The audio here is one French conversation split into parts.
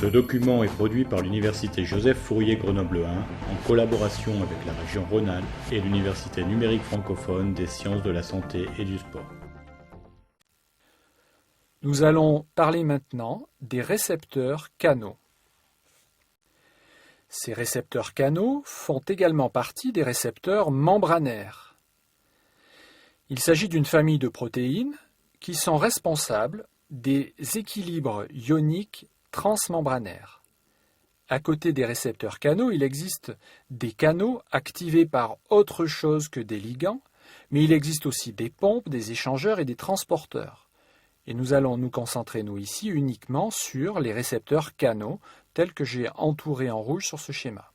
Ce document est produit par l'Université Joseph Fourier Grenoble 1 en collaboration avec la région Rhône-Alpes et l'Université numérique francophone des sciences de la santé et du sport. Nous allons parler maintenant des récepteurs canaux. Ces récepteurs canaux font également partie des récepteurs membranaires. Il s'agit d'une famille de protéines qui sont responsables des équilibres ioniques transmembranaires. À côté des récepteurs canaux, il existe des canaux activés par autre chose que des ligands, mais il existe aussi des pompes, des échangeurs et des transporteurs. Et nous allons nous concentrer, nous, ici, uniquement sur les récepteurs canaux, tels que j'ai entourés en rouge sur ce schéma.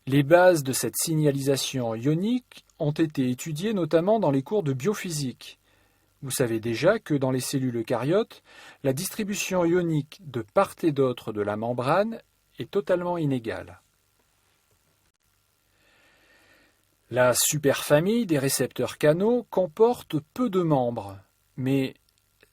Les bases de cette signalisation ionique ont été étudiées notamment dans les cours de biophysique. Vous savez déjà que dans les cellules eucaryotes, la distribution ionique de part et d'autre de la membrane est totalement inégale. La superfamille des récepteurs canaux comporte peu de membres, mais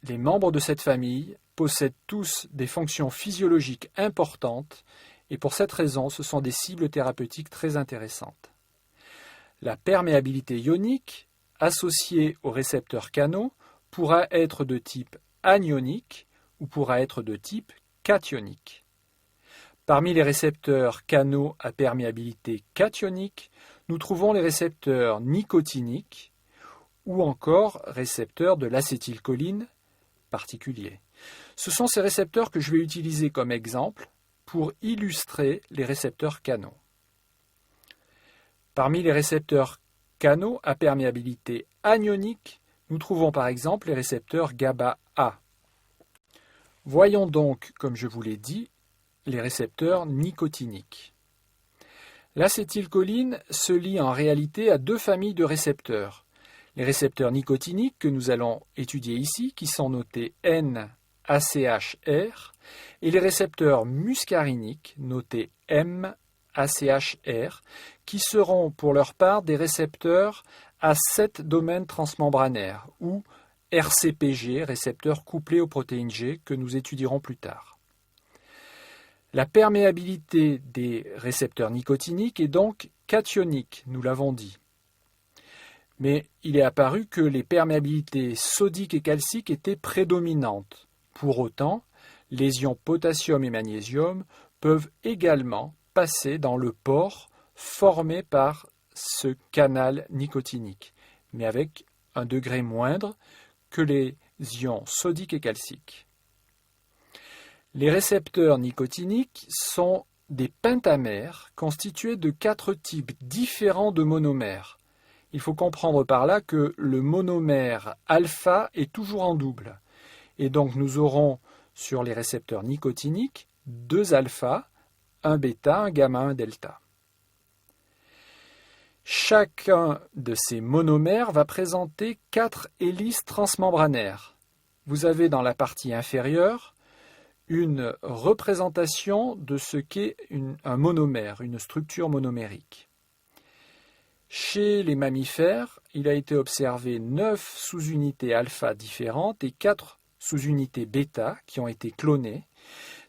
les membres de cette famille possèdent tous des fonctions physiologiques importantes et pour cette raison, ce sont des cibles thérapeutiques très intéressantes. La perméabilité ionique associée aux récepteurs canaux pourra être de type anionique ou pourra être de type cationique. Parmi les récepteurs canaux à perméabilité cationique, nous trouvons les récepteurs nicotiniques ou encore récepteurs de l'acétylcholine particuliers. Ce sont ces récepteurs que je vais utiliser comme exemple pour illustrer les récepteurs canaux. Parmi les récepteurs canaux à perméabilité anionique, nous trouvons par exemple les récepteurs GABA-A. Voyons donc, comme je vous l'ai dit, les récepteurs nicotiniques. L'acétylcholine se lie en réalité à deux familles de récepteurs. Les récepteurs nicotiniques que nous allons étudier ici, qui sont notés N-ACHR, et les récepteurs muscariniques, notés M-ACHR, qui seront pour leur part des récepteurs à 7 domaines transmembranaires, ou RCPG, récepteurs couplés aux protéines G, que nous étudierons plus tard. La perméabilité des récepteurs nicotiniques est donc cationique, nous l'avons dit. Mais il est apparu que les perméabilités sodiques et calciques étaient prédominantes. Pour autant, les ions potassium et magnésium peuvent également passer dans le pore formé par ce canal nicotinique, mais avec un degré moindre que les ions sodiques et calciques. Les récepteurs nicotiniques sont des pentamères constitués de 4 types différents de monomères. Il faut comprendre par là que le monomère alpha est toujours en double. Et donc nous aurons sur les récepteurs nicotiniques 2 alpha, un bêta, un gamma, un delta. Chacun de ces monomères va présenter 4 hélices transmembranaires. Vous avez dans la partie inférieure une représentation de ce qu'est un monomère, une structure monomérique. Chez les mammifères, il a été observé 9 sous-unités alpha différentes et 4 sous-unités bêta qui ont été clonées,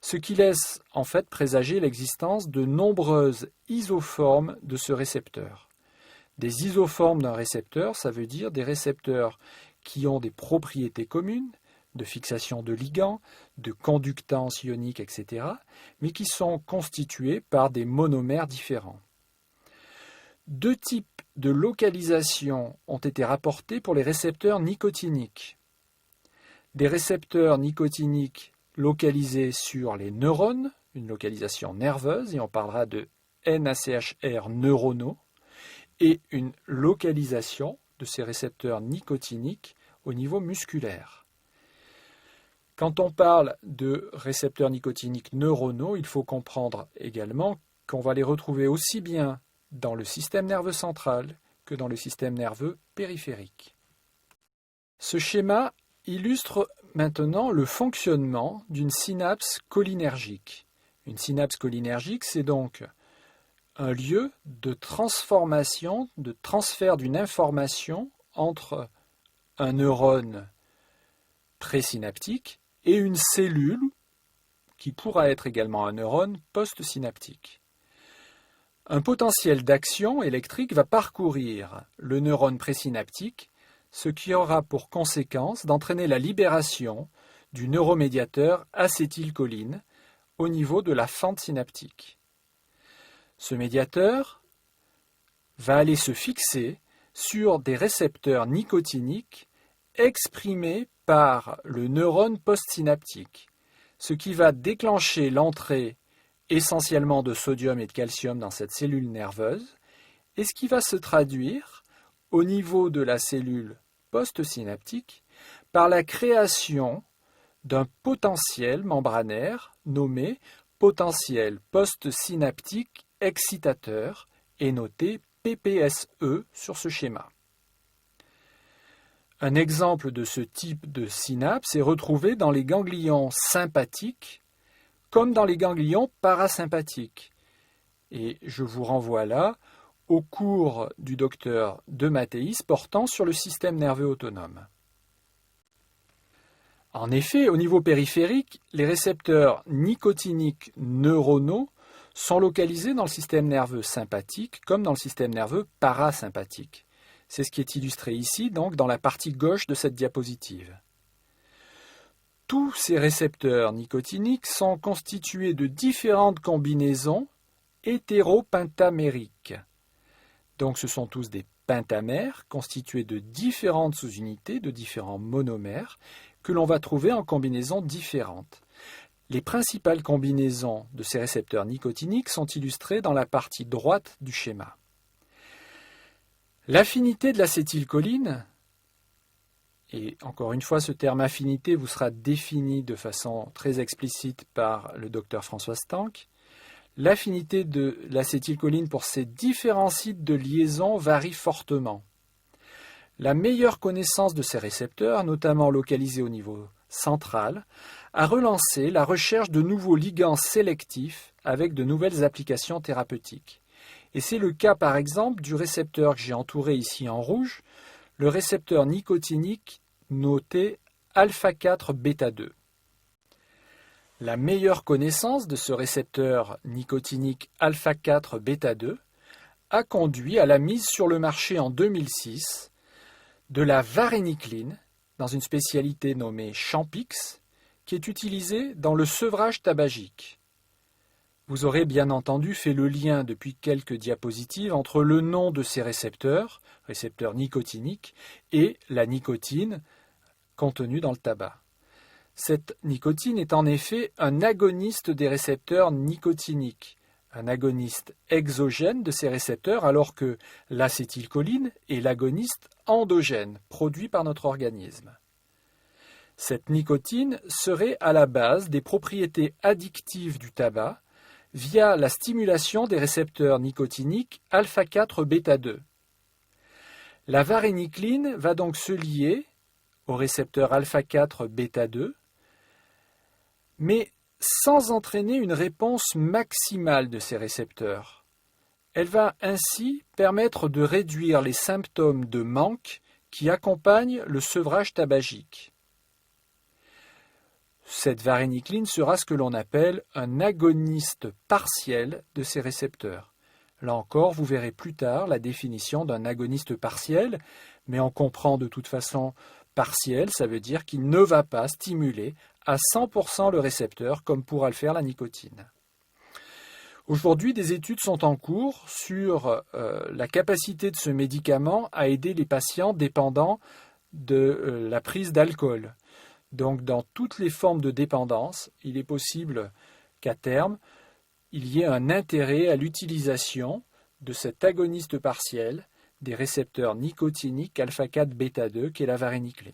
ce qui laisse en fait présager l'existence de nombreuses isoformes de ce récepteur. Des isoformes d'un récepteur, ça veut dire des récepteurs qui ont des propriétés communes, de fixation de ligands, de conductance ionique, etc., mais qui sont constitués par des monomères différents. 2 types de localisation ont été rapportés pour les récepteurs nicotiniques. Des récepteurs nicotiniques localisés sur les neurones, une localisation nerveuse, et on parlera de NACHR neuronaux, et une localisation de ces récepteurs nicotiniques au niveau musculaire. Quand on parle de récepteurs nicotiniques neuronaux, il faut comprendre également qu'on va les retrouver aussi bien dans le système nerveux central que dans le système nerveux périphérique. Ce schéma illustre maintenant le fonctionnement d'une synapse cholinergique. Une synapse cholinergique, c'est donc un lieu de transformation, de transfert d'une information entre un neurone présynaptique et une cellule qui pourra être également un neurone postsynaptique. Un potentiel d'action électrique va parcourir le neurone présynaptique, ce qui aura pour conséquence d'entraîner la libération du neuromédiateur acétylcholine au niveau de la fente synaptique. Ce médiateur va aller se fixer sur des récepteurs nicotiniques exprimés par le neurone postsynaptique, ce qui va déclencher l'entrée essentiellement de sodium et de calcium dans cette cellule nerveuse, et ce qui va se traduire au niveau de la cellule postsynaptique par la création d'un potentiel membranaire nommé potentiel postsynaptique excitateur et noté PPSE sur ce schéma. Un exemple de ce type de synapse est retrouvé dans les ganglions sympathiques comme dans les ganglions parasympathiques. Et je vous renvoie là au cours du docteur de Mattéis portant sur le système nerveux autonome. En effet, au niveau périphérique, les récepteurs nicotiniques neuronaux sont localisés dans le système nerveux sympathique comme dans le système nerveux parasympathique. C'est ce qui est illustré ici, donc, dans la partie gauche de cette diapositive. Tous ces récepteurs nicotiniques sont constitués de différentes combinaisons hétéropentamériques. Donc ce sont tous des pentamères constitués de différentes sous-unités, de différents monomères, que l'on va trouver en combinaisons différentes. Les principales combinaisons de ces récepteurs nicotiniques sont illustrées dans la partie droite du schéma. L'affinité de l'acétylcholine, et encore une fois ce terme affinité vous sera défini de façon très explicite par le docteur François Stank, l'affinité de l'acétylcholine pour ces différents sites de liaison varie fortement. La meilleure connaissance de ces récepteurs, notamment localisés au niveau central, a relancé la recherche de nouveaux ligands sélectifs avec de nouvelles applications thérapeutiques. Et c'est le cas par exemple du récepteur que j'ai entouré ici en rouge, le récepteur nicotinique noté alpha-4 bêta-2. La meilleure connaissance de ce récepteur nicotinique alpha-4 bêta-2 a conduit à la mise sur le marché en 2006 de la varénicline dans une spécialité nommée Champix qui est utilisée dans le sevrage tabagique. Vous aurez bien entendu fait le lien depuis quelques diapositives entre le nom de ces récepteurs nicotiniques, et la nicotine contenue dans le tabac. Cette nicotine est en effet un agoniste des récepteurs nicotiniques, un agoniste exogène de ces récepteurs, alors que l'acétylcholine est l'agoniste endogène produit par notre organisme. Cette nicotine serait à la base des propriétés addictives du tabac via la stimulation des récepteurs nicotiniques alpha-4 bêta-2. La varénicline va donc se lier au récepteur alpha-4 bêta-2, mais sans entraîner une réponse maximale de ces récepteurs. Elle va ainsi permettre de réduire les symptômes de manque qui accompagnent le sevrage tabagique. Cette varénicline sera ce que l'on appelle un agoniste partiel de ces récepteurs. Là encore, vous verrez plus tard la définition d'un agoniste partiel, mais on comprend de toute façon partiel, ça veut dire qu'il ne va pas stimuler à 100% le récepteur comme pourra le faire la nicotine. Aujourd'hui, des études sont en cours sur la capacité de ce médicament à aider les patients dépendants de la prise d'alcool. Donc, dans toutes les formes de dépendance, il est possible qu'à terme, il y ait un intérêt à l'utilisation de cet agoniste partiel des récepteurs nicotiniques alpha-4 bêta-2 qu'est la varénicline.